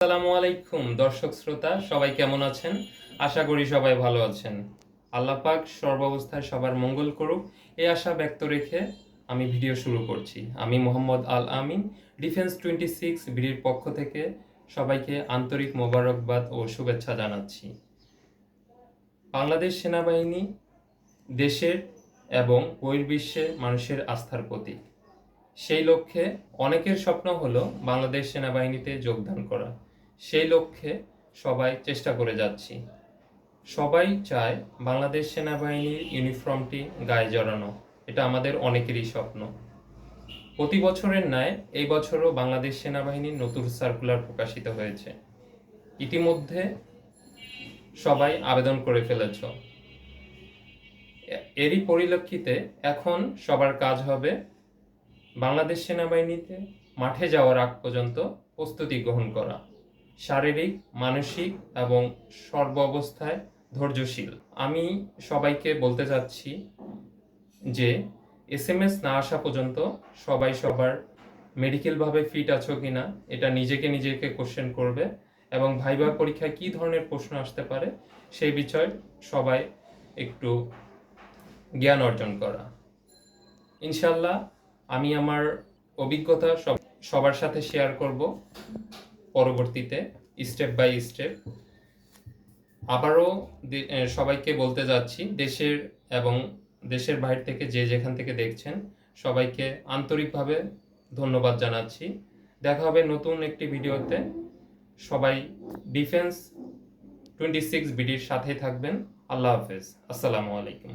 আসসালামু আলাইকুম দর্শক শ্রোতা, সবাই কেমন আছেন? আশা করি সবাই ভালো আছেন। আল্লাহ পাক সর্বাবস্থায় সবার মঙ্গল করুক এই আশা ব্যক্ত রেখে আমি ভিডিও শুরু করছি। আমি মোহাম্মদ আল আমিন, ডিফেন্স 26 বিডির পক্ষ থেকে সবাইকে আন্তরিক মোবারকবাদ ও শুভেচ্ছা জানাচ্ছি। বাংলাদেশ সেনাবাহিনী দেশের এবং বহির্বিশ্বে মানুষের আস্থার প্রতীক। সেই লক্ষ্যে অনেকের স্বপ্ন হলো বাংলাদেশ সেনাবাহিনীতে যোগদান করা। সেই লক্ষ্যে সবাই চেষ্টা করে যাচ্ছি। সবাই চায় বাংলাদেশ সেনাবাহিনীর ইউনিফর্মটি গায়ে জড়ানো। এটা আমাদের অনেকেরই স্বপ্ন। প্রতি বছরের ন্যায় এই বছরও বাংলাদেশ সেনাবাহিনীর নতুন সার্কুলার প্রকাশিত হয়েছে। ইতিমধ্যে সবাই আবেদন করে ফেলেছ। এরই পরিলক্ষিতে এখন সবার কাজ হবে বাংলাদেশ সেনাবাহিনীতে মাঠে যাওয়ার আগ পর্যন্ত প্রস্তুতি গ্রহণ করা, শারীরিক, মানসিক এবং সর্ব অবস্থায় ধৈর্যশীল। আমি সবাইকে বলতে চাচ্ছি যে SMS না আসা পর্যন্ত সবাই সবার মেডিকেলভাবে ফিট আছো কিনা এটা নিজেকে কোশ্চেন করবে এবং ভাইবা পরীক্ষায় কী ধরনের প্রশ্ন আসতে পারে সেই বিষয়ে সবাই একটু জ্ঞান অর্জন করা। ইনশাল্লাহ আমি আমার অভিজ্ঞতা সবার সাথে শেয়ার করব পরবর্তীতে স্টেপ বাই স্টেপ। আবারও সবাইকে বলতে যাচ্ছি, দেশের এবং দেশের বাইরে থেকে যে যেখান থেকে দেখছেন সবাইকে আন্তরিকভাবে ধন্যবাদ জানাচ্ছি। দেখা হবে নতুন একটি ভিডিওতে। সবাই ডিফেন্স 26 বিডির সাথেই থাকবেন। আল্লাহ হাফেজ। আসসালামু আলাইকুম।